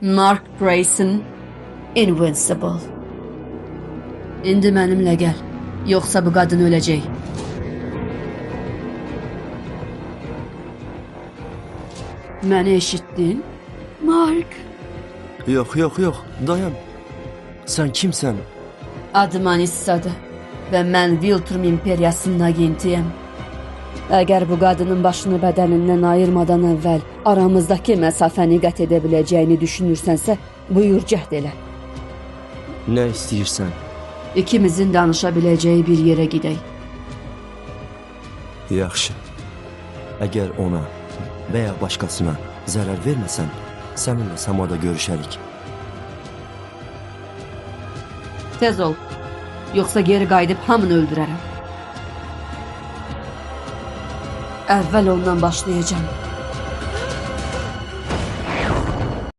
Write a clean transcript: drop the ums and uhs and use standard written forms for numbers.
Mark Grayson, Invincible. İndi mənimlə gəl, yoxsa bu qadın öləcək. Məni eşitdin? Mark. Yox, dayan. Sən kimsən? Adım Anissa'dır və mən Viltrum İmperiyasının agentiyəm. Əgər bu qadının başını bədənindən ayırmadan əvvəl aramızdakı məsafəni qət edə biləcəyini düşünürsənsə, buyur cəhd elə. Nə istəyirsən? İkimizin danışa biləcəyi bir yerə gedək. Yaxşı. Əgər ona və ya başqasına zərər verməsən, səninlə samada görüşərik. Tez ol, yoxsa geri qayıdıb hamını öldürərəm. Əvvəl ondan başlayacağım.